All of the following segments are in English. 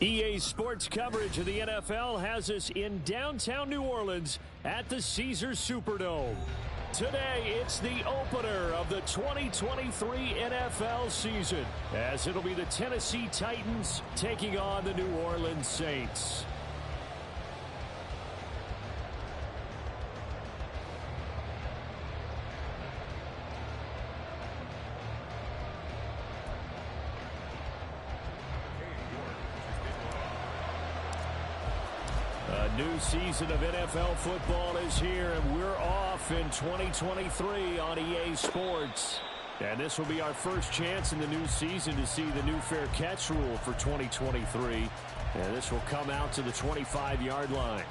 EA Sports coverage of the NFL has us in downtown New Orleans at the Caesars Superdome. Today, it's the opener of the 2023 NFL season, as it'll be the Tennessee Titans taking on the New Orleans Saints. A new season of NFL football is here, and we're off in 2023 on EA Sports. And this will be our first chance in the new season to see the new fair catch rule for 2023. And this will come out to the 25-yard line.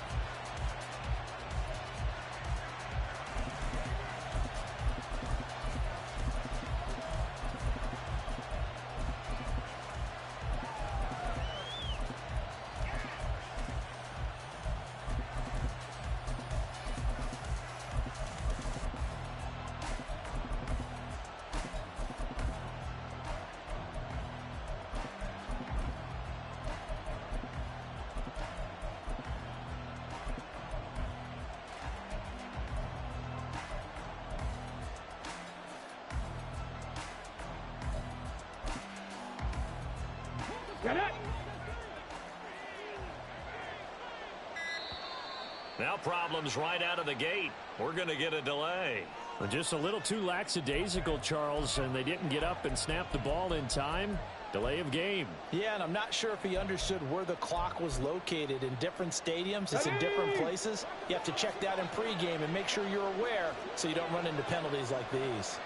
Now problems right out of the gate. We're going to get a delay. Just a little too lackadaisical, Charles, and they didn't get up and snap the ball in time. Delay of game. Yeah, and I'm not sure if he understood where the clock was located. In different stadiums, it's in different places. You have to check that in pregame and make sure you're aware so you don't run into penalties like these.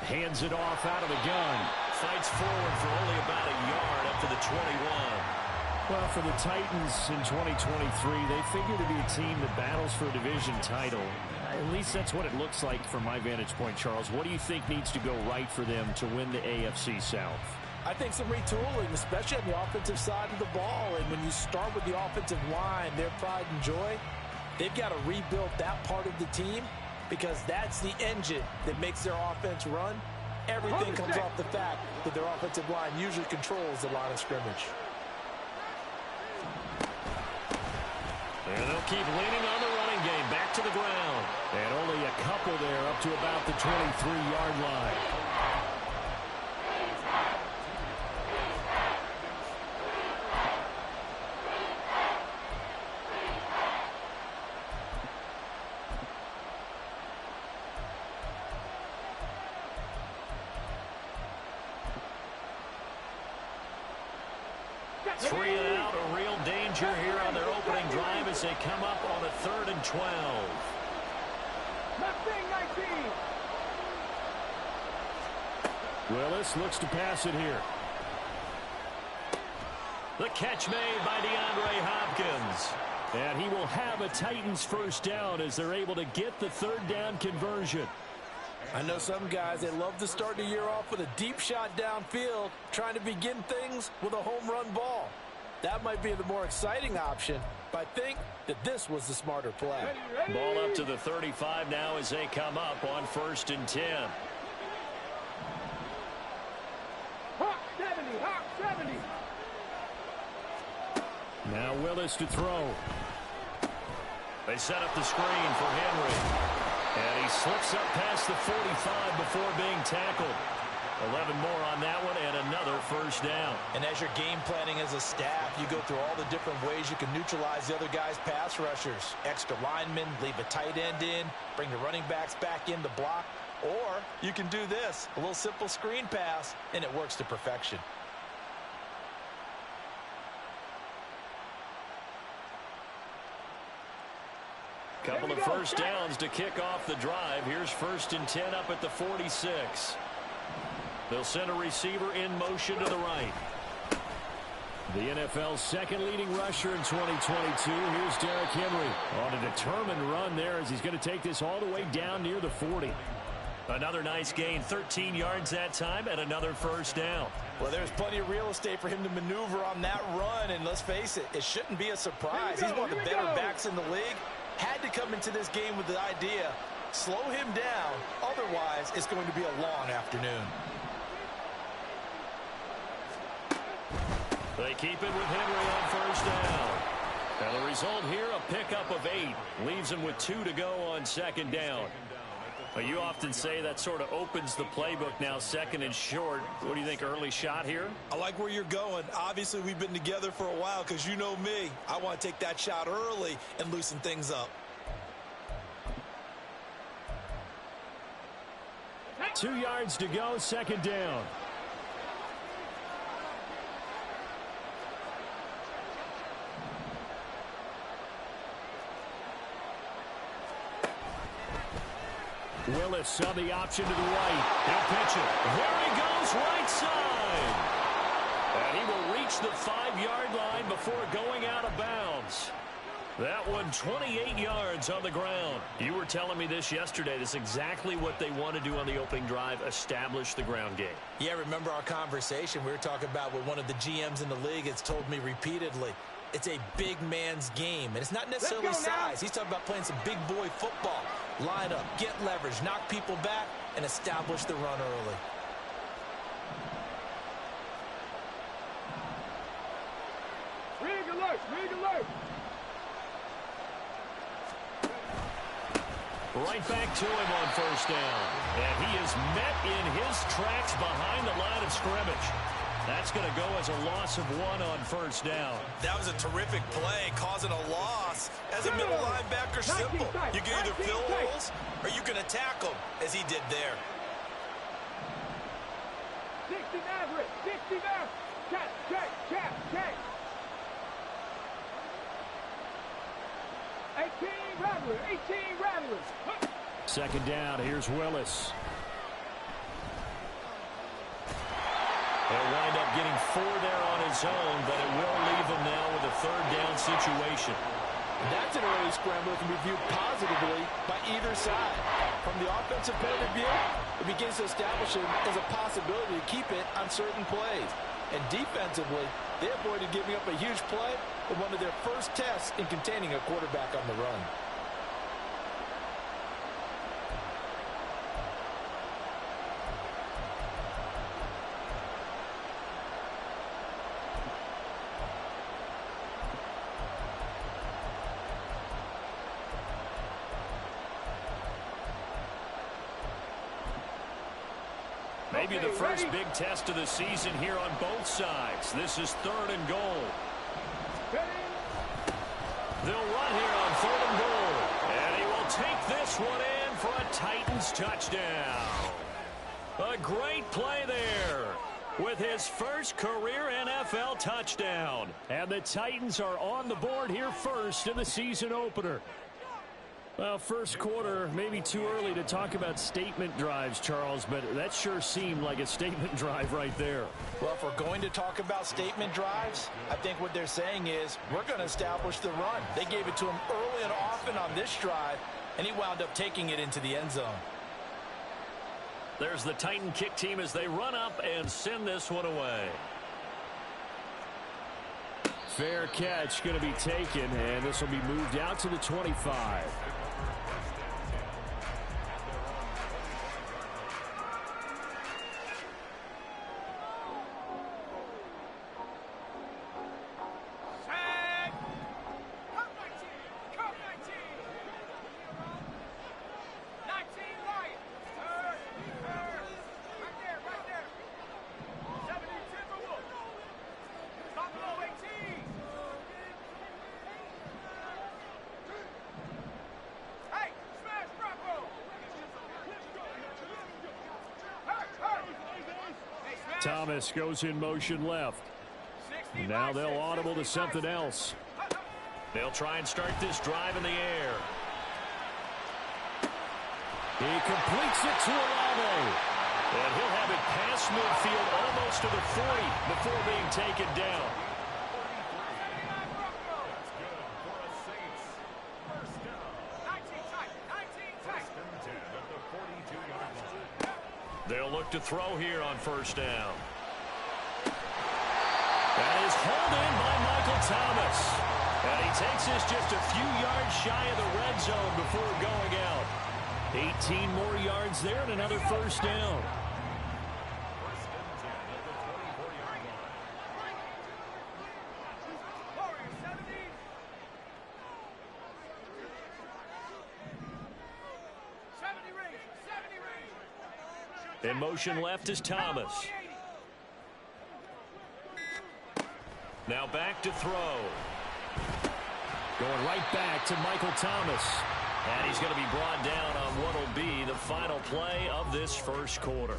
Hands it off out of the gun. Fights forward for only about a yard up to the 21. Well, for the Titans in 2023, they figure to be a team that battles for a division title. At least that's what it looks like from my vantage point, Charles. What do you think needs to go right for them to win the AFC South? I think some retooling, especially on the offensive side of the ball. And when you start with the offensive line, their pride and joy, they've got to rebuild that part of the team because that's the engine that makes their offense run. Everything comes off the fact that their offensive line usually controls the line of scrimmage. And they'll keep leaning on the running game back to the ground. And only a couple there up to about the 23-yard line. Three and out, a real danger here on their opening drive as they come up on a 3rd and 12. Willis looks to pass it here. The catch made by DeAndre Hopkins. And he will have a Titans first down as they're able to get the 3rd down conversion. I know some guys, they love to start the year off with a deep shot downfield, trying to begin things with a home run ball. That might be the more exciting option, but I think that this was the smarter play. Ball up to the 35 now as they come up on 1st and 10. Hawk 70. Now Willis to throw. They set up the screen for Henry. And he slips up past the 45 before being tackled. 11 more on that one and another first down. And as you're game planning as a staff, you go through all the different ways you can neutralize the other guy's pass rushers. Extra linemen, leave a tight end in, bring the running backs back in to block. Or you can do this, a little simple screen pass, and it works to perfection. Couple of first downs to kick off the drive. Here's 1st and 10 up at the 46. They'll send a receiver in motion to the right. The NFL's second leading rusher in 2022. Here's Derrick Henry on a determined run there as he's going to take this all the way down near the 40. Another nice gain, 13 yards that time, and another first down. Well, there's plenty of real estate for him to maneuver on that run, and let's face it, it shouldn't be a surprise. He's one of the better backs in the league. Had to come into this game with the idea, slow him down, otherwise it's going to be a long afternoon. They keep it with Henry on first down. And the result here, a pickup of 8. Leaves them with 2 to go on second down. Well, you often say that sort of opens the playbook now, second and short. What do you think, early shot here? I like where you're going. Obviously, we've been together for a while because you know me. I want to take that shot early and loosen things up. 2 yards to go, second down. Willis on the option to the right. He'll pitch it. There he goes, right side. And he will reach the 5-yard line before going out of bounds. That one 28 yards on the ground. You were telling me this yesterday. This is exactly what they want to do on the opening drive, establish the ground game. Yeah, remember our conversation we were talking about with one of the GMs in the league has told me repeatedly. It's a big man's game, and it's not necessarily size. He's talking about playing some big boy football. Line up, get leverage, knock people back, and establish the run early. Rig alert, rig alert. Right back to him on first down. And he is met in his tracks behind the line of scrimmage. That's going to go as a loss of 1 on first down. That was a terrific play, causing a loss. As a middle linebacker, simple. You can either fill holes or you can attack them, as he did there. 60 Maverick, 60 Maverick. Check. 18 Rattlers. Second down, here's Willis. He'll wind up getting 4 there on his own, but it will leave him now with a third down situation. That's an early scramble that can be viewed positively by either side. From the offensive point of view, it begins to establish it as a possibility to keep it on certain plays. And defensively, they avoided giving up a huge play in one of their first tests in containing a quarterback on the run. Maybe the first big test of the season here on both sides. This is 3rd and goal. They'll run here on 3rd and goal. And he will take this one in for a Titans touchdown. A great play there with his first career NFL touchdown. And the Titans are on the board here first in the season opener. Well, first quarter, maybe too early to talk about statement drives, Charles, but that sure seemed like a statement drive right there. Well, if we're going to talk about statement drives, I think what they're saying is we're going to establish the run. They gave it to him early and often on this drive, and he wound up taking it into the end zone. There's the Titan kick team as they run up and send this one away. Fair catch going to be taken, and this will be moved out to the 25. Thomas goes in motion left. Now they'll audible to something else. They'll try and start this drive in the air. He completes it to Olave. And he'll have it past midfield almost to the 40 before being taken down. They'll look to throw here on first down. That is hauled in by Michael Thomas. And he takes this just a few yards shy of the red zone before going out. 18 more yards there and another first down. In motion left is Thomas. Now back to throw. Going right back to Michael Thomas. And he's going to be brought down on what will be the final play of this first quarter.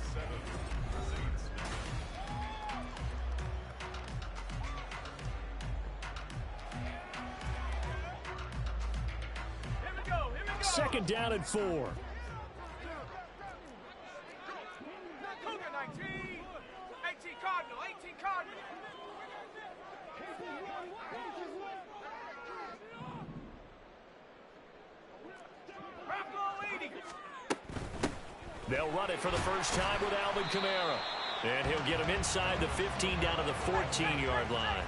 Second down and 4. 19. 18 Cardinal. 18 Cardinal. They'll run it for the first time with Alvin Kamara. And he'll get him inside the 15 down to the 14-yard line.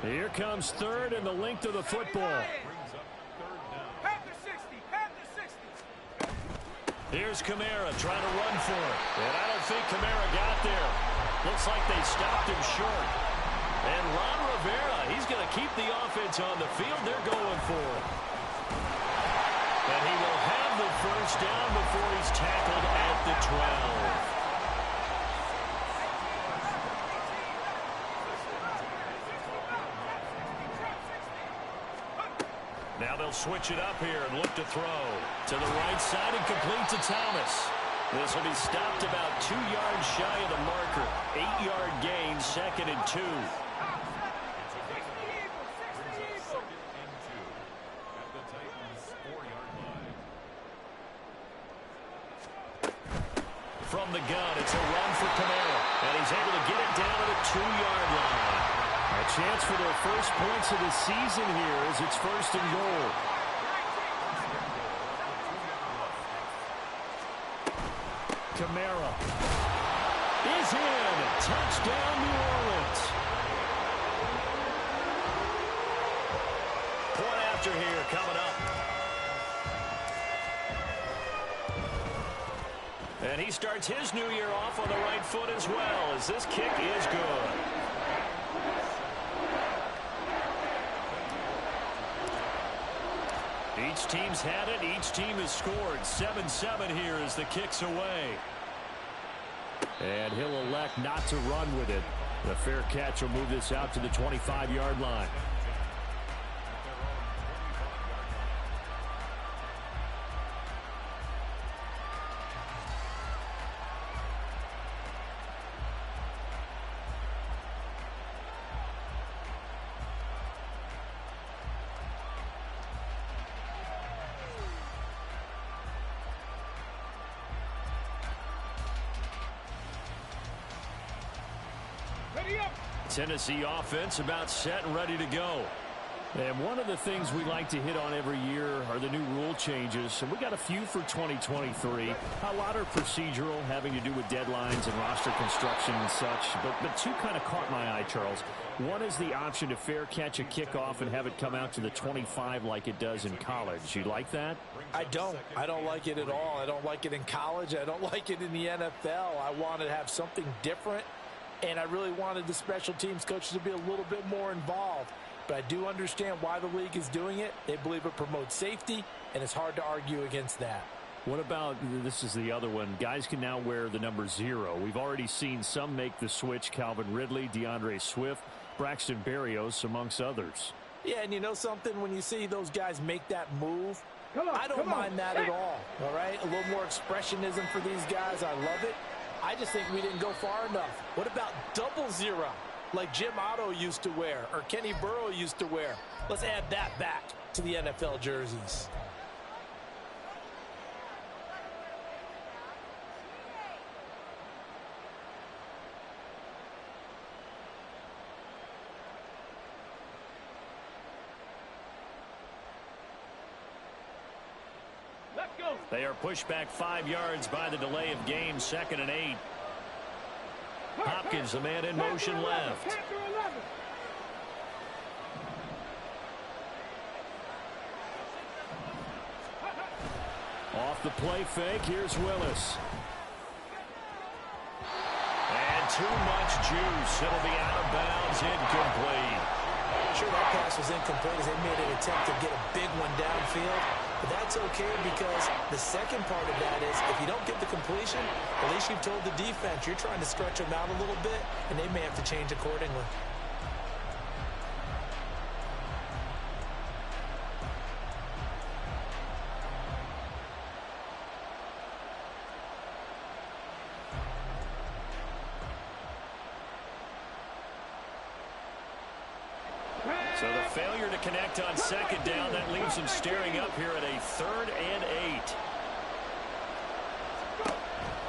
Here comes third and the length of the football. Here's Kamara trying to run for it. And I don't think Kamara got there. Looks like they stopped him short. And Ron Rivera, he's going to keep the offense on the field. They're going for it. And he will have the first down before he's tackled at the 12. Now they'll switch it up here and look to throw. To the right side and complete to Thomas. This will be stopped about 2 yards shy of the marker. 8-yard gain, 2nd and 2. From the gun, it's a run for Kamara. And he's able to get it down to the 2-yard line. A chance for their first points of the season here as it's 1st and goal. Kamara is in. Touchdown, New Orleans. Point after here coming up. And he starts his new year off on the right foot as well, as this kick is good. Each team's had it. Each team has scored. 7-7 here as the kick's away. And he'll elect not to run with it. The fair catch will move this out to the 25-yard line. Tennessee offense about set and ready to go. And one of the things we like to hit on every year are the new rule changes. And we got a few for 2023. A lot are procedural, having to do with deadlines and roster construction and such. But two kind of caught my eye, Charles. One is the option to fair catch a kickoff and have it come out to the 25 like it does in college. You like that? I don't. I don't like it at all. I don't like it in college. I don't like it in the NFL. I want to have something different. And I really wanted the special teams coaches to be a little bit more involved. But I do understand why the league is doing it. They believe it promotes safety, and it's hard to argue against that. What about, this is the other one, guys can now wear the number 0. We've already seen some make the switch. Calvin Ridley, DeAndre Swift, Braxton Berrios, amongst others. Yeah, and you know something? When you see those guys make that move, I don't mind that at all right? A little more expressionism for these guys. I love it. I just think we didn't go far enough. What about 00, like Jim Otto used to wear or Kenny Burrow used to wear? Let's add that back to the NFL jerseys. They are pushed back 5 yards by the delay of game, 2nd and 8. Hopkins, the man in motion left. Off the play fake, here's Willis. And too much juice. It'll be out of bounds, incomplete. Sure, that pass was incomplete as they made an attempt to get a big one downfield. But that's okay because the second part of that is if you don't get the completion, at least you've told the defense you're trying to stretch them out a little bit, and they may have to change accordingly. So the failure to connect on second down, that leaves them staring up here at a 3rd and 8.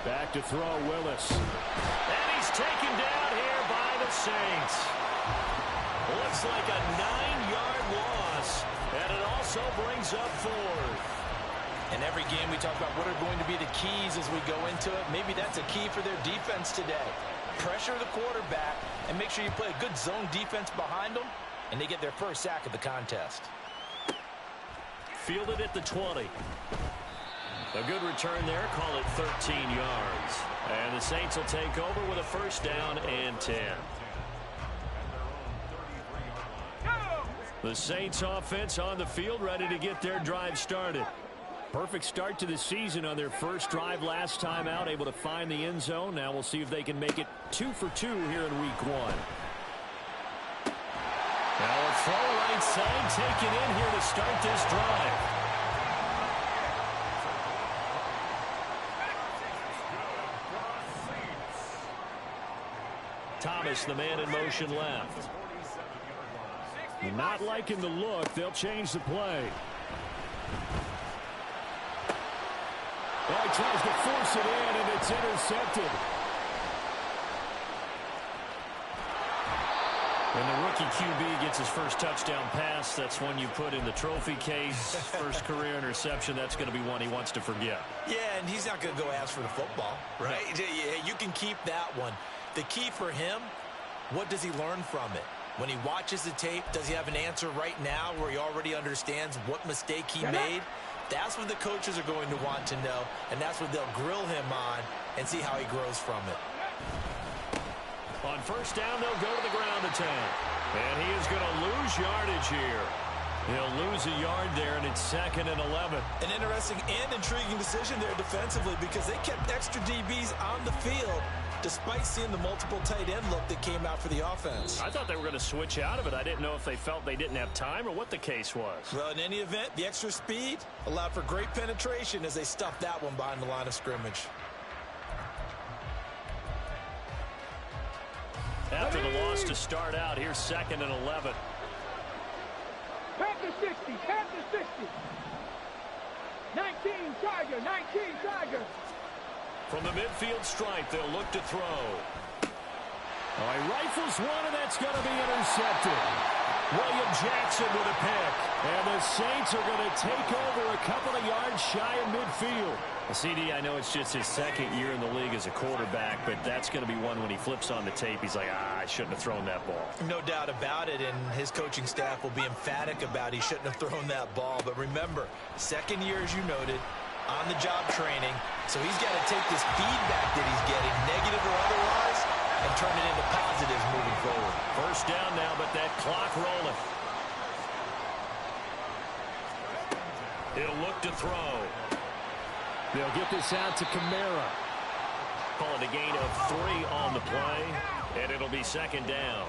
Back to throw, Willis. And he's taken down here by the Saints. Looks like a 9-yard loss, and it also brings up 4th. In every game we talk about what are going to be the keys as we go into it. Maybe that's a key for their defense today. Pressure the quarterback and make sure you play a good zone defense behind them, and they get their first sack of the contest. Fielded at the 20. A good return there. Call it 13 yards. And the Saints will take over with a 1st down and 10. The Saints offense on the field, ready to get their drive started. Perfect start to the season on their first drive last time out, able to find the end zone. Now we'll see if they can make it 2 for 2 here in week 1. Now a throw right side taken in here to start this drive. Thomas, the man in motion left. Not liking the look. They'll change the play. Oh, he tries to force it in, and it's intercepted. When the rookie QB gets his first touchdown pass, that's one you put in the trophy case. First career interception, that's going to be one he wants to forget. Yeah, and he's not going to go ask for the football, right? No. Yeah, you can keep that one. The key for him, what does he learn from it? When he watches the tape, does he have an answer right now where he already understands what mistake he made? That's what the coaches are going to want to know, and that's what they'll grill him on and see how he grows from it. On 1st down, they'll go to the ground attack. And he is going to lose yardage here. He'll lose a yard there, and it's 2nd and 11. An interesting and intriguing decision there defensively because they kept extra DBs on the field despite seeing the multiple tight end look that came out for the offense. I thought they were going to switch out of it. I didn't know if they felt they didn't have time or what the case was. Well, in any event, the extra speed allowed for great penetration as they stuffed that one behind the line of scrimmage. After the loss to start out, here's 2nd and 11. Panther 60, Panther 60. 19 Tiger, 19 Tiger. From the midfield stripe, they'll look to throw. Oh, he rifles one, and that's going to be intercepted. William Jackson with a pick. And the Saints are going to take over a couple of yards shy of midfield. Well, CD, I know it's just his 2nd year in the league as a quarterback, but that's going to be one when he flips on the tape, he's like, I shouldn't have thrown that ball. No doubt about it, and his coaching staff will be emphatic about he shouldn't have thrown that ball. But remember, 2nd year, as you noted, on-the-job training, so he's got to take this feedback that he's getting, negative or otherwise, and turn it into positives moving forward. 1st down now, but that clock rolling. He'll look to throw. They'll get this out to Kamara. Call it a gain of 3 on the play, and it'll be 2nd down.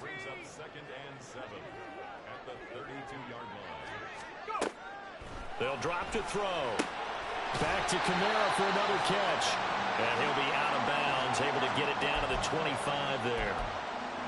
Brings up 2nd and 7 at the 32-yard line. They'll drop to throw. Back to Kamara for another catch. And he'll be out of bounds, able to get it down to the 25 there.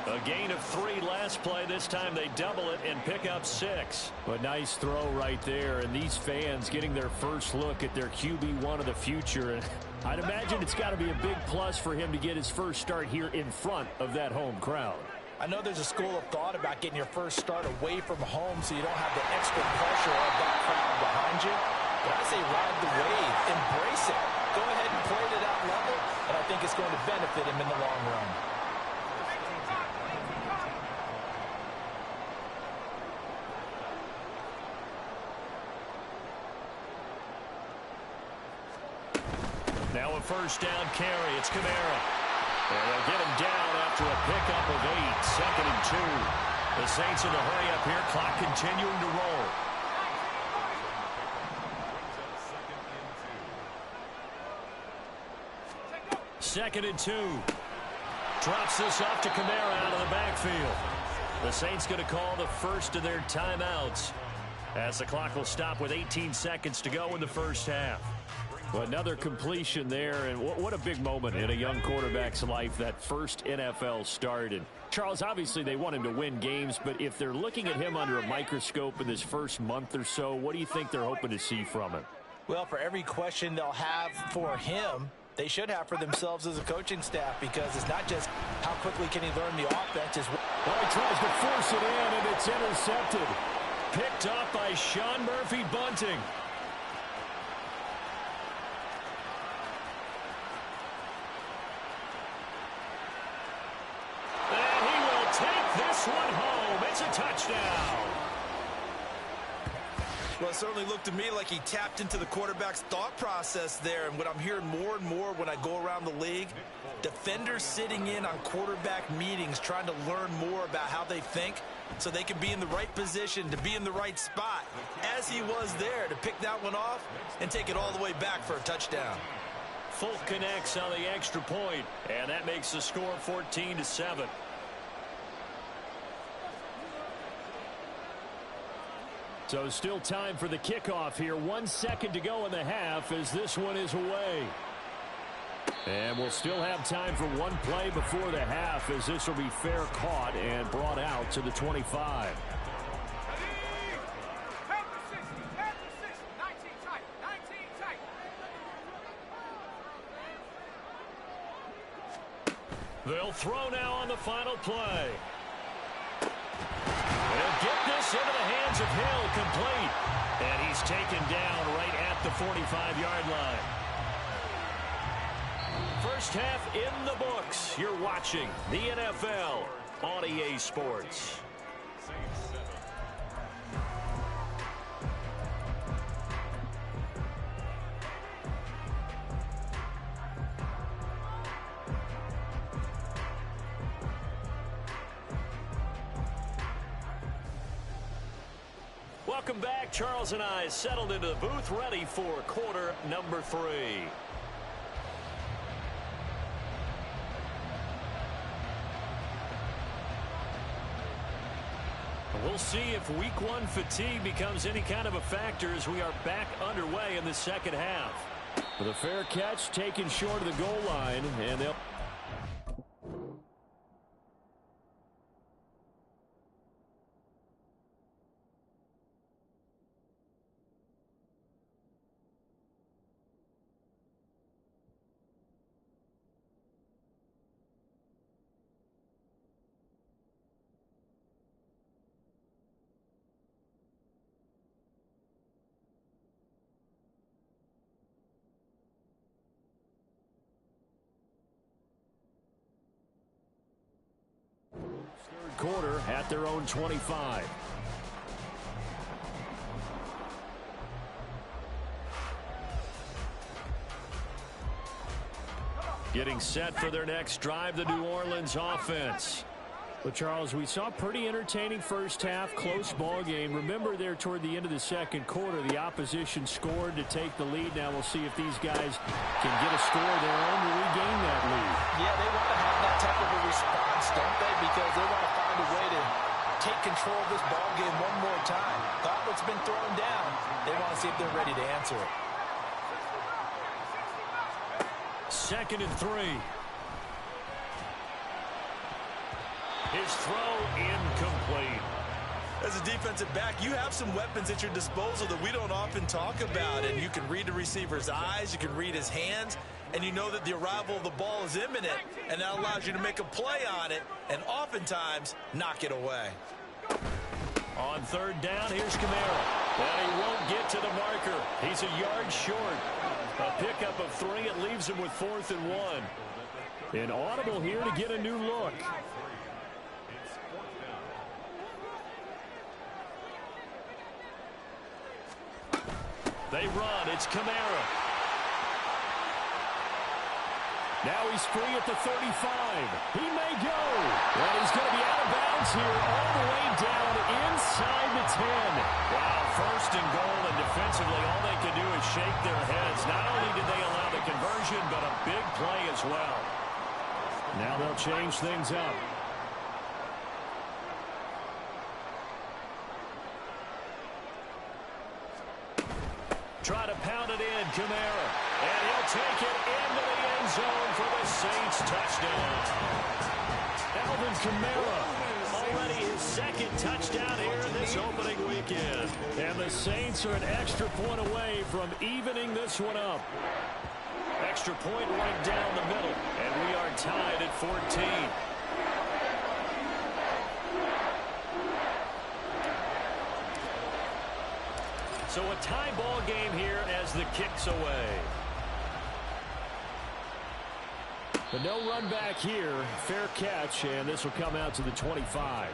A gain of 3 last play. This time they double it and pick up 6. A nice throw right there, and these fans getting their first look at their QB1 of the future. And I'd imagine it's got to be a big plus for him to get his first start here in front of that home crowd. I know there's a school of thought about getting your first start away from home so you don't have the extra pressure of that crowd behind you. But I say ride the wave, embrace it. Go ahead and play to that level, and I think it's going to benefit him in the long run. Now a 1st down carry. It's Kamara. And they'll get him down after a pickup of 8. 2nd and 2. The Saints in a hurry up here. Clock continuing to roll. Second and 2. Drops this off to Kamara out of the backfield. The Saints going to call the first of their timeouts as the clock will stop with 18 seconds to go in the first half. Well, another completion there, and what a big moment in a young quarterback's life, that first NFL start. And Charles, obviously they want him to win games, but if they're looking at him under a microscope in this first month or so, what do you think they're hoping to see from him? Well, for every question they'll have for him, they should have for themselves as a coaching staff, because it's not just how quickly can he learn the offense. Well, he tries to force it in, and it's intercepted. Picked off by Sean Murphy Bunting. And he will take this one home. It's a touchdown. Well, it certainly looked to me like he tapped into the quarterback's thought process there. And what I'm hearing more and more when I go around the league, defenders sitting in on quarterback meetings trying to learn more about how they think so they can be in the right position to be in the right spot, as he was there, to pick that one off and take it all the way back for a touchdown. Folk connects on the extra point, and that makes the score 14-7. So still time for the kickoff here. 1 second to go in the half as this one is away. And we'll still have time for one play before the half, as this will be fair caught and brought out to the 25. They'll throw now on the final play. They'll get this into the hands of Hill, complete. And he's taken down right at the 45-yard line. First half in the books. You're watching the NFL on EA Sports. Welcome back. Charles and I settled into the booth, ready for quarter number 3. We'll see if week 1 fatigue becomes any kind of a factor as we are back underway in the second half. With a fair catch taken short of the goal line, and they'll... Third quarter at their own 25. Getting set for their next drive, the New Orleans offense. Well, Charles, we saw a pretty entertaining first half, close ball game. Remember there toward the end of the second quarter, the opposition scored to take the lead. Now we'll see if these guys can get a score of their own to regain that lead. Yeah, they want to have that type of a response, don't they? Because they want to find a way to take control of this ball game one more time. Gauntlet's been thrown down. They want to see if they're ready to answer it. Second and 3. His throw incomplete. As a defensive back, you have some weapons at your disposal that we don't often talk about. And you can read the receiver's eyes, you can read his hands, and you know that the arrival of the ball is imminent. And that allows you to make a play on it and oftentimes knock it away. On third down, here's Kamara. And he won't get to the marker. He's a yard short. A pickup of 3. It leaves him with 4th and 1. An audible here to get a new look. They run. It's Kamara. Now he's free at the 35. He may go. And he's going to be out of bounds here all the way down inside the 10. Wow, first and goal, and defensively all they can do is shake their heads. Not only did they allow the conversion, but a big play as well. Now they'll change things up. Try to pound it in, Kamara. And he'll take it into the end zone for the Saints touchdown. Alvin Kamara. Already his second touchdown here in this opening weekend. And the Saints are an extra point away from evening this one up. Extra point right down the middle. And we are tied at 14. So a tie ball game here as the kick's away. But no run back here. Fair catch, and this will come out to the 25.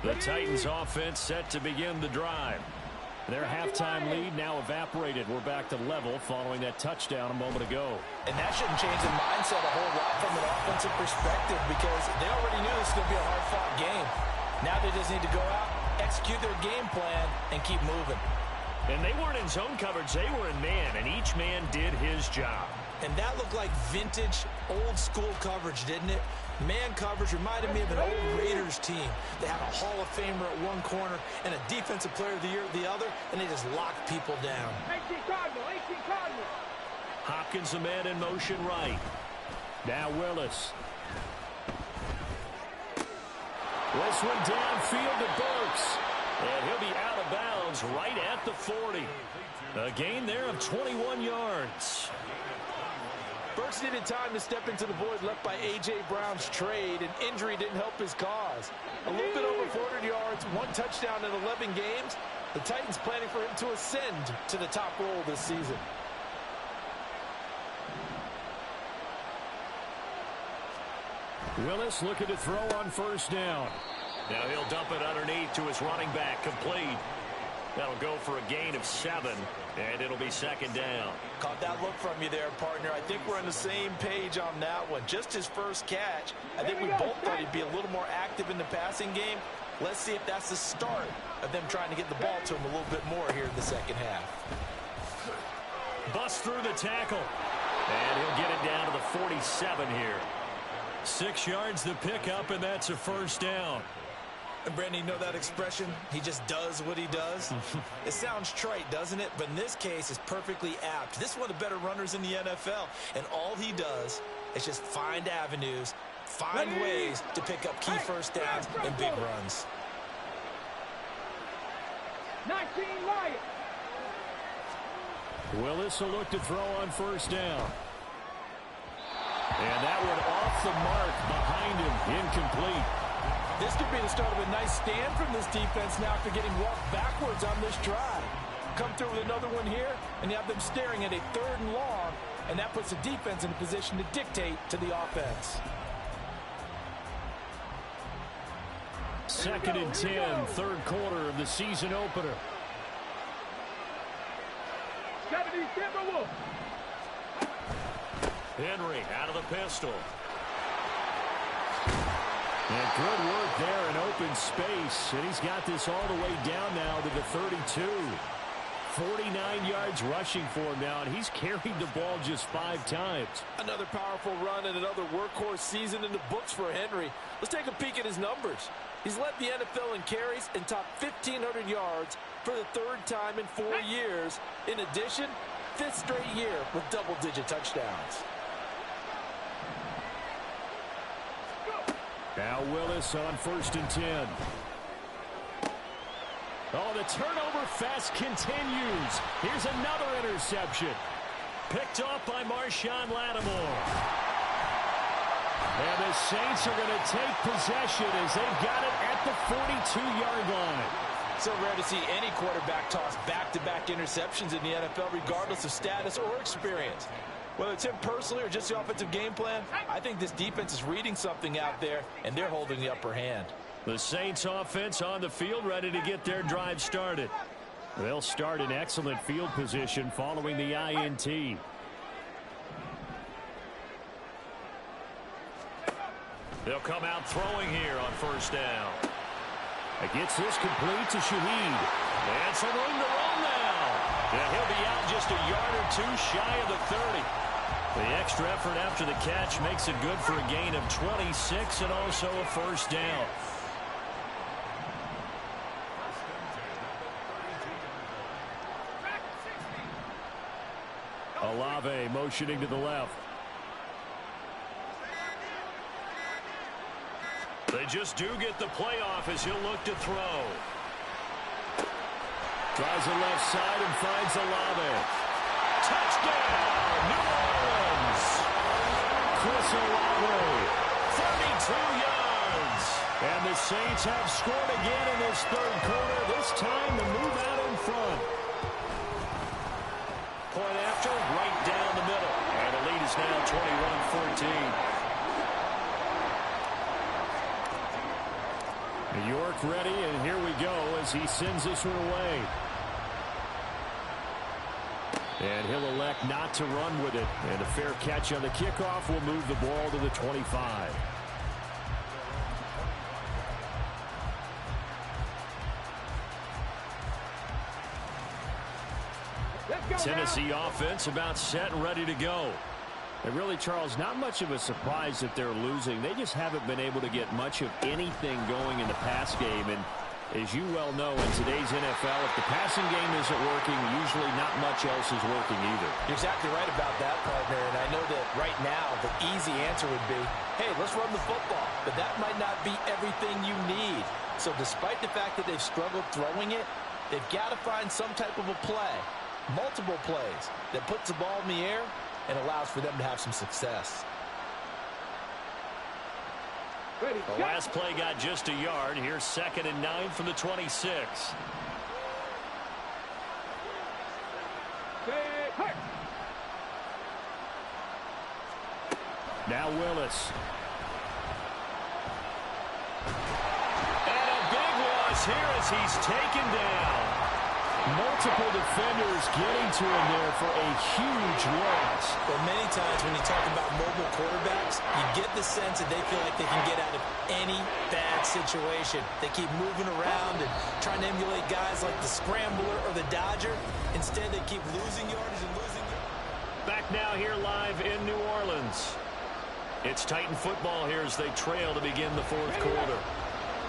The Titans offense set to begin the drive. Their halftime lead now evaporated. We're back to level following that touchdown a moment ago. And that shouldn't change the mindset a whole lot from an offensive perspective because they already knew this was going to be a hard-fought game. Now they just need to go out, execute their game plan, and keep moving. And they weren't in zone coverage. They were in man, and each man did his job. And that looked like vintage, old-school coverage, didn't it? Man coverage reminded me of an old Raiders team. They had a Hall of Famer at one corner and a Defensive Player of the Year at the other, and they just locked people down. 18 Cardinal, 18 Cardinal. Hopkins, the man in motion right. Now Willis. This one downfield to Burks. And he'll be out of bounds right at the 40. A gain there of 21 yards. Burks needed time to step into the void left by A.J. Brown's trade, and injury didn't help his cause. A little bit over 400 yards, one touchdown in 11 games. The Titans planning for him to ascend to the top role this season. Willis looking to throw on first down. Now he'll dump it underneath to his running back, complete. That'll go for a gain of 7, and it'll be second down. Caught that look from you there, partner. I think we're on the same page on that one. Just his first catch. I think we both thought he'd be a little more active in the passing game. Let's see if that's the start of them trying to get the ball to him a little bit more here in the second half. Bust through the tackle. And he'll get it down to the 47 here. 6 yards the pickup, and that's a first down. And Brandon, you know that expression? He just does what he does. It sounds trite, doesn't it? But in this case, it's perfectly apt. This is one of the better runners in the NFL. And all he does is just find avenues, find ways to pick up key first downs and big runs. 19 Lions. Willis will look to throw on first down. And that one off the mark behind him, incomplete. This could be the start of a nice stand from this defense now after getting walked backwards on this drive. Come through with another one here, and you have them staring at a 3rd and long, and that puts the defense in a position to dictate to the offense. 2nd and 10, 3rd quarter of the season opener. 70 Timberwolves. Henry out of the pistol. And good work there in open space. And he's got this all the way down now to the 32. 49 yards rushing for him now, and he's carried the ball just 5 times. Another powerful run and another workhorse season in the books for Henry. Let's take a peek at his numbers. He's led the NFL in carries and topped 1,500 yards for the 3rd time in 4 years. In addition, 5th straight year with double-digit touchdowns. Now Willis on 1st and 10. Oh, the turnover fest continues. Here's another interception. Picked off by Marshawn Lattimore. And the Saints are going to take possession as they've got it at the 42-yard line. So rare to see any quarterback toss back-to-back interceptions in the NFL, regardless of status or experience. Whether it's him personally or just the offensive game plan, I think this defense is reading something out there, and they're holding the upper hand. The Saints offense on the field, ready to get their drive started. They'll start in excellent field position following the INT. They'll come out throwing here on first down. It gets this complete to Shaheed. And some room to run now. And he'll be out just a yard or two shy of the 30. The extra effort after the catch makes it good for a gain of 26 and also a first down. Olave motioning to the left. They just do get the playoff as he'll look to throw. Tries the left side and finds Olave. Touchdown, New Orleans. Chris Olave. 32 yards. And the Saints have scored again in this third quarter, this time to move out in front. Point after, right down the middle. And the lead is now 21-14. York ready, and here we go as he sends this one away. And he'll elect not to run with it. And a fair catch on the kickoff will move the ball to the 25. Tennessee offense about set and ready to go. And really, Charles, not much of a surprise that they're losing. They just haven't been able to get much of anything going in the pass game. And as you well know, in today's NFL, if the passing game isn't working, usually not much else is working either. You're exactly right about that, partner. And I know that right now the easy answer would be, hey, let's run the football. But that might not be everything you need. So despite the fact that they've struggled throwing it, they've got to find some type of a play, multiple plays, that puts the ball in the air and allows for them to have some success. The last play got just a yard. Here's 2nd and 9 from the 26. Now Willis. And a big loss here as he's taken down. Multiple defenders getting to him there for a huge loss. Well, many times when you talk about mobile quarterbacks, you get the sense that they feel like they can get out of any bad situation. They keep moving around and trying to emulate guys like the Scrambler or the Dodger. Instead, they keep losing yardage and losing yardage. Back now here live in New Orleans. It's Titan football here as they trail to begin the fourth quarter.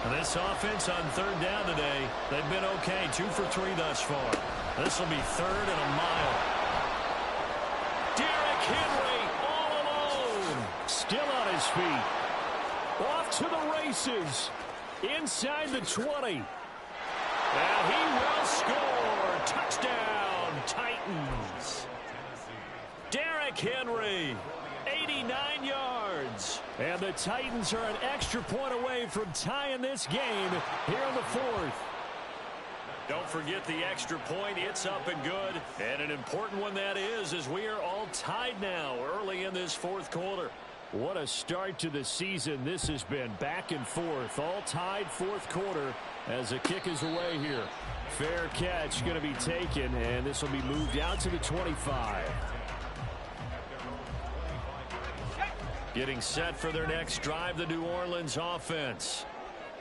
And this offense on third down today, they've been okay. 2 for 3 thus far. This will be 3rd and a mile. Derrick Henry all alone. Still on his feet. Off to the races. Inside the 20. And he will score. Touchdown, Titans. Derrick Henry. 89 yards. And the Titans are an extra point away from tying this game here in the fourth. Don't forget the extra point. It's up and good. And an important one that is, as we are all tied now early in this fourth quarter. What a start to the season this has been. Back and forth, all tied fourth quarter as the kick is away here. Fair catch going to be taken, and this will be moved out to the 25. Getting set for their next drive, the New Orleans offense.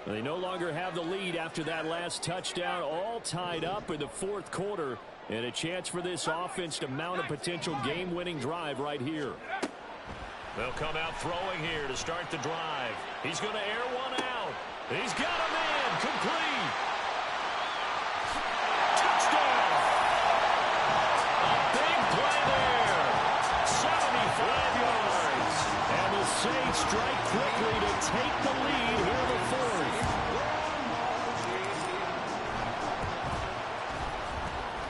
They no longer have the lead after that last touchdown, all tied up in the fourth quarter, and a chance for this offense to mount a potential game-winning drive right here. They'll come out throwing here to start the drive. He's going to air one out. He's got a man complete. Touchdown. A big play there. 75 yards. And the Saints strike quickly to take the lead here in the fourth.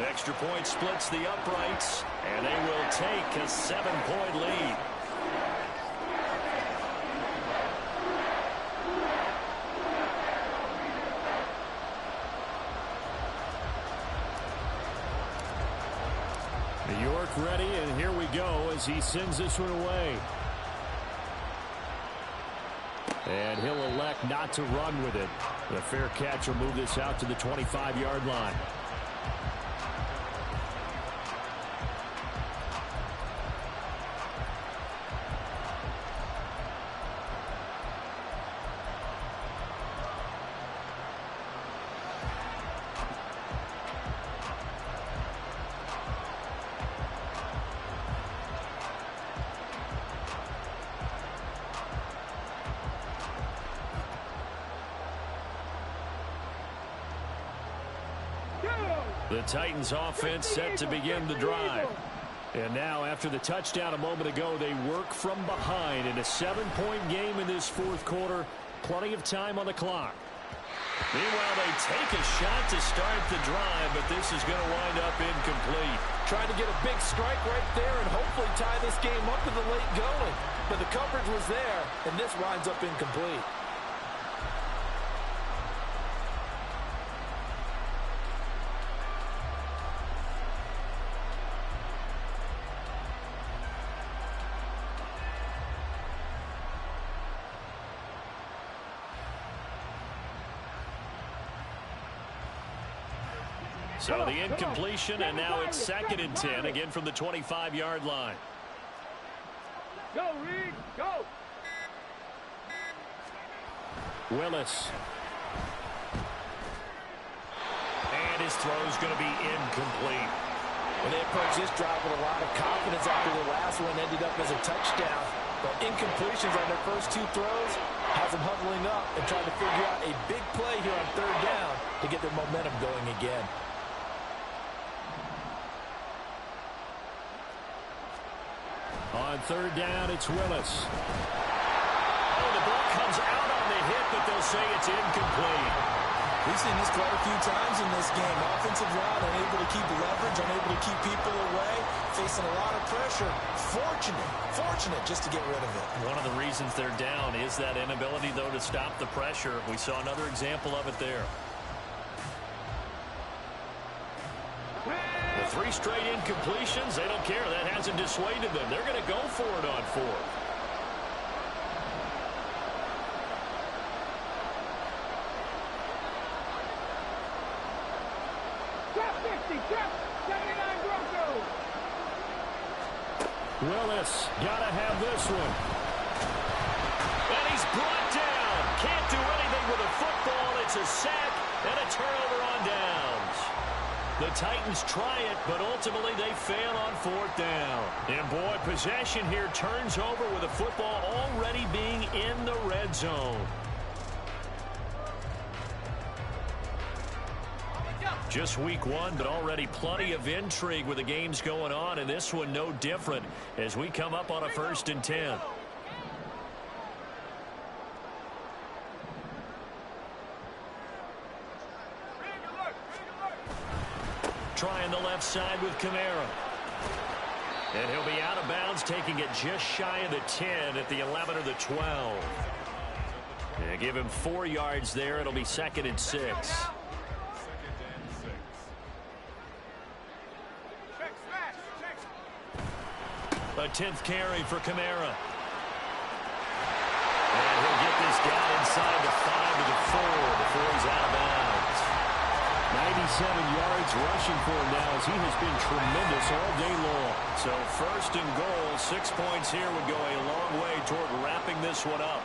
Extra point splits the uprights, and they will take a 7-point lead. New York ready, and here we go goes. He sends this one away. And he'll elect not to run with it. The fair catch will move this out to the 25-yard line. The Titans offense set to begin the drive. And now after the touchdown a moment ago, they work from behind in a 7-point game in this fourth quarter. Plenty of time on the clock. Meanwhile, they take a shot to start the drive, but this is going to wind up incomplete. Trying to get a big strike right there and hopefully tie this game up in the late going. But the coverage was there, and this winds up incomplete. So the incompletion, and now it's 2nd and 10, again from the 25-yard line. Go, Reed, go. Willis. And his throw's going to be incomplete. Well, they approached this drive with a lot of confidence after the last one ended up as a touchdown. But incompletions on their first two throws has them huddling up and trying to figure out a big play here on 3rd down to get their momentum going again. On 3rd down, it's Willis. Oh, the ball comes out on the hit, but they'll say it's incomplete. We've seen this quite a few times in this game. Offensive line unable to keep leverage, unable to keep people away, facing a lot of pressure. Fortunate just to get rid of it. One of the reasons they're down is that inability, though, to stop the pressure. We saw another example of it there. The 3 straight incompletions, they don't care. That hasn't dissuaded them. They're going to go for it on 4th. Trap 50, trap 79 Broncos. Willis, gotta have this one. And he's brought down. Can't do anything with a football. It's a sack and a turnover on downs. The Titans try it, but ultimately they fail on 4th down. And boy, possession here turns over with the football already being in the red zone. Just week 1, but already plenty of intrigue with the games going on, and this one no different as we come up on a 1st and 10. Trying the left side with Kamara. And he'll be out of bounds, taking it just shy of the 10 at the 11 or the 12. And give him 4 yards there. It'll be 2nd and 6. A 10th carry for Kamara. And he'll get this guy inside the 5 to the 4 before he's out of bounds. 97 yards rushing for him now as he has been tremendous all day long. So 1st and goal, 6 points here would go a long way toward wrapping this one up.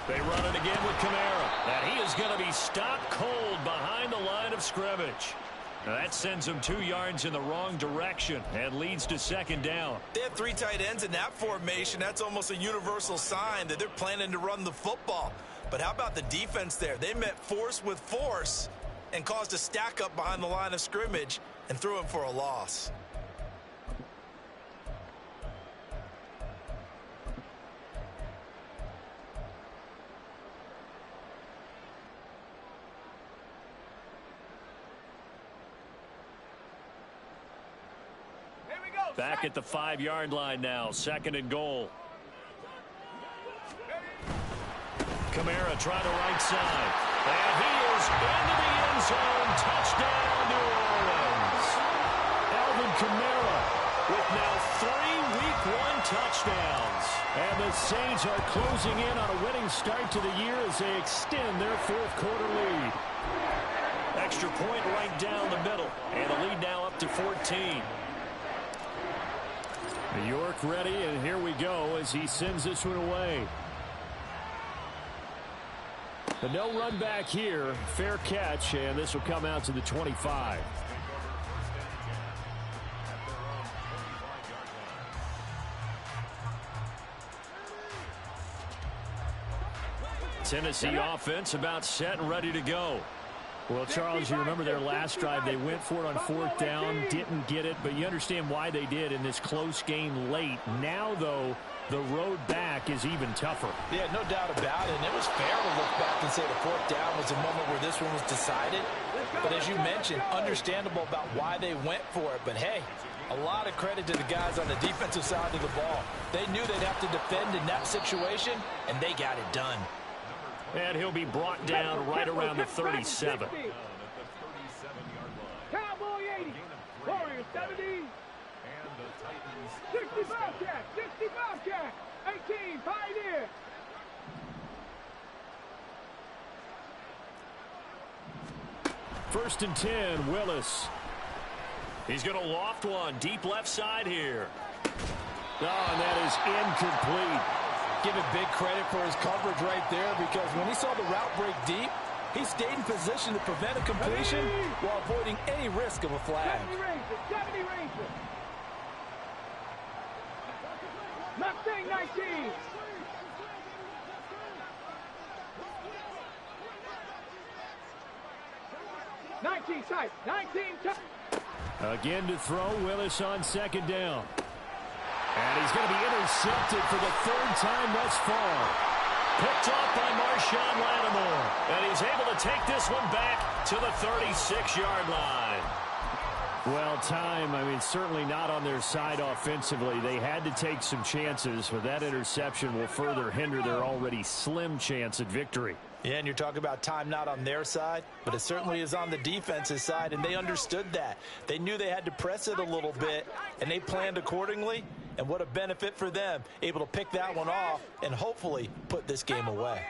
They run it again with Kamara. And he is going to be stopped cold behind the line of scrimmage. Now that sends him 2 yards in the wrong direction and leads to 2nd down. They have 3 tight ends in that formation. That's almost a universal sign that they're planning to run the football. But how about the defense there? They met force with force and caused a stack up behind the line of scrimmage and threw him for a loss. Back at the 5-yard line now, 2nd and goal. Kamara trying the right side. And he is into the end zone. Touchdown, New Orleans. Alvin Kamara With now 3 Week 1 touchdowns. and the Saints are closing in on a winning start to the year as they extend their fourth quarter lead. Extra point right down the middle. And the lead now up to 14. New York ready, and here we go as he sends this one away. But no run back here. Fair catch, and this will come out to the 25. Tennessee offense about set and ready to go. Well, Charles, you remember their last drive. They went for it on fourth down, didn't get it, but you understand why they did in this close game late. Now, though, the road back is even tougher. Yeah, no doubt about it. And it was fair to look back and say the fourth down was a moment where this one was decided. But as you mentioned, understandable about why they went for it. But, hey, a lot of credit to the guys on the defensive side of the ball. They knew they'd have to defend in that situation, and they got it done. And he'll be brought down right around the 37. Cowboy 80. Warriors 70. 60 Bobcat. 60 Bobcat. 18 Pioneer. First and 10, Willis. He's going to loft one deep left side here. Oh, and that is incomplete. Give it big credit for his coverage right there, because when he saw the route break deep, he stayed in position to prevent a completion while avoiding any risk of a flag. 70 Rangers. Mustang 19. Type. 19 type. Again to throw, Willis on second down. And he's going to be intercepted for the third time thus far. Picked off by Marshawn Lattimore. And he's able to take this one back to the 36-yard line. Well, certainly not on their side offensively. They had to take some chances, but that interception will further hinder their already slim chance at victory. Yeah, and you're talking about time not on their side, but it certainly is on the defense's side, and they understood that. They knew they had to press it a little bit, and they planned accordingly, and what a benefit for them, able to pick that one off and hopefully put this game away.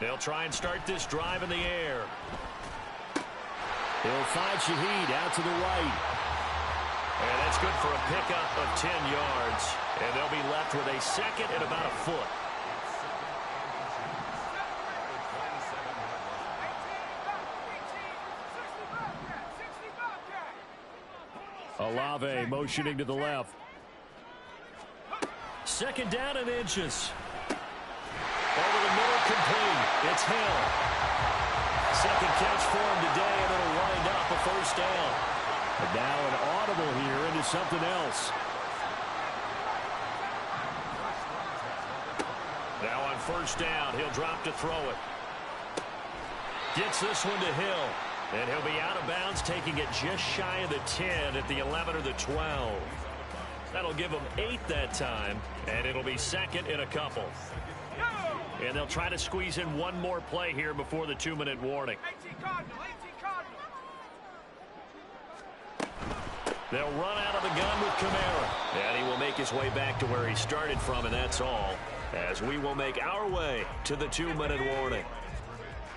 They'll try and start this drive in the air. He'll find Shaheed out to the right. And that's good for a pickup of 10 yards. And they'll be left with a second and about a foot. Olave motioning to the left. Second down and inches. Over the middle, complete. It's Hill. Second catch for him today, and it'll wind up a first down. And now an audible here into something else. Now on first down, he'll drop to throw it. Gets this one to Hill. And he'll be out of bounds, taking it just shy of the 10 at the 11 or the 12. That'll give him 8 that time, and it'll be second in a couple. And they'll try to squeeze in one more play here before the 2-minute warning. 18 Cardinal. They'll run out of the gun with Kamara. And he will make his way back to where he started from, and that's all, as we will make our way to the 2-minute warning.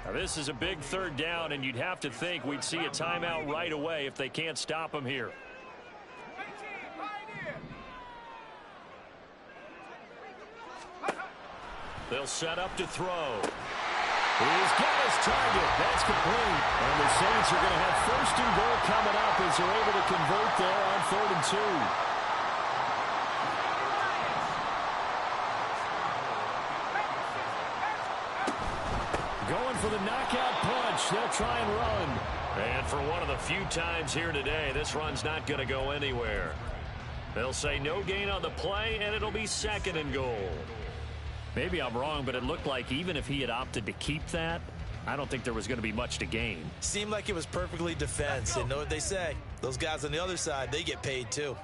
Now, this is a big third down, and you'd have to think we'd see a timeout right away if they can't stop him here. They'll set up to throw. He's got his target. That's complete. And the Saints are going to have first and goal coming up as they're able to convert there on 3rd and 2. Going for the knockout punch. They'll try and run. And for one of the few times here today, this run's not going to go anywhere. They'll say no gain on the play, and it'll be second and goal. Maybe I'm wrong, but it looked like even if he had opted to keep that, I don't think there was going to be much to gain. Seemed like it was perfectly defense, and know what they say. Those guys on the other side, they get paid too.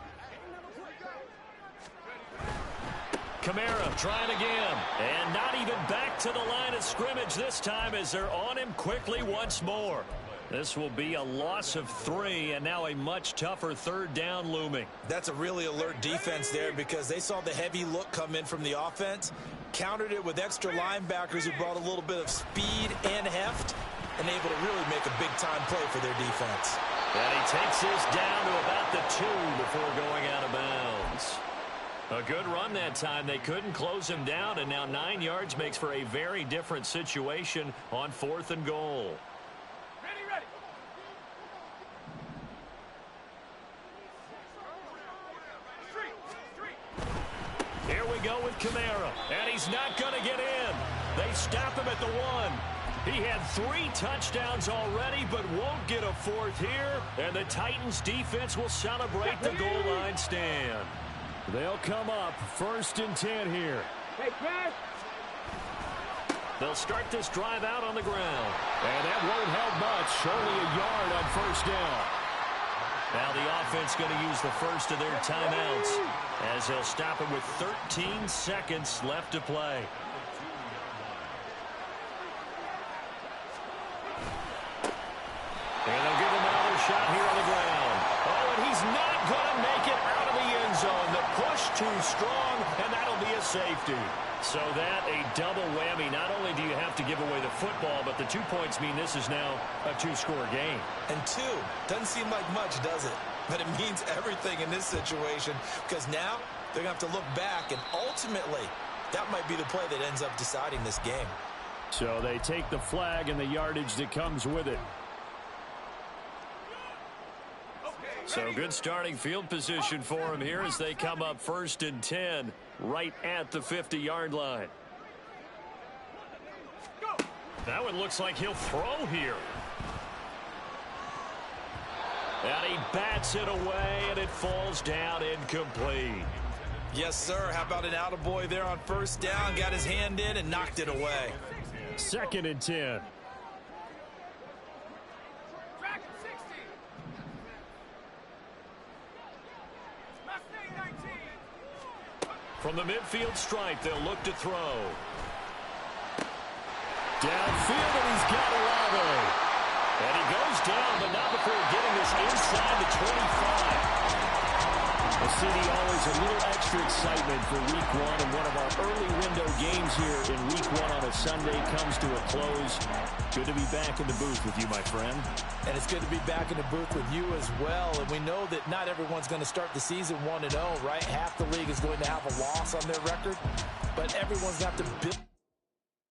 Kamara trying again. And not even back to the line of scrimmage this time as they're on him quickly once more. This will be a loss of 3, and now a much tougher third down looming. That's a really alert defense there because they saw the heavy look come in from the offense, countered it with extra linebackers who brought a little bit of speed and heft, and able to really make a big-time play for their defense. And he takes this down to about the 2 before going out of bounds. A good run that time. They couldn't close him down, and now 9 yards makes for a very different situation on 4th and goal. Ready. Here we go with Kamara, and he's not going to get in. They stop him at the 1. He had 3 touchdowns already, but won't get a 4th here, and the Titans defense will celebrate the goal line stand. They'll come up 1st and 10 here. Hey, Chris. They'll start this drive out on the ground. And that won't help much. Only a yard on 1st down. Now the offense going to use the first of their timeouts as they'll stop it with 13 seconds left to play. And they'll give him another shot here on the ground. Oh, and he's not going to make it out of the end zone. The push too strong, and that'll be a safety. So that a double whammy. Not only do you have to give away the football, but the 2 points mean this is now a 2-score game. And 2 doesn't seem like much, does it? But it means everything in this situation because now they're going to have to look back, and ultimately that might be the play that ends up deciding this game. So they take the flag and the yardage that comes with it. So good starting field position for him here as they come up 1st and 10 right at the 50-yard line. That one looks like he'll throw here. And he bats it away, and it falls down incomplete. Yes, sir. How about an attaboy there on 1st down? Got his hand in and knocked it away. 2nd and 10. From the midfield stripe, they'll look to throw. Downfield, and he's got Olave. And he goes down, but not before getting this inside the 25. City, always a little extra excitement for Week 1, and one of our early window games here in Week 1 on a Sunday comes to a close. Good to be back in the booth with you, my friend. And it's good to be back in the booth with you as well. And we know that not everyone's going to start the season 1-0, right? Half the league is going to have a loss on their record, but everyone's got to build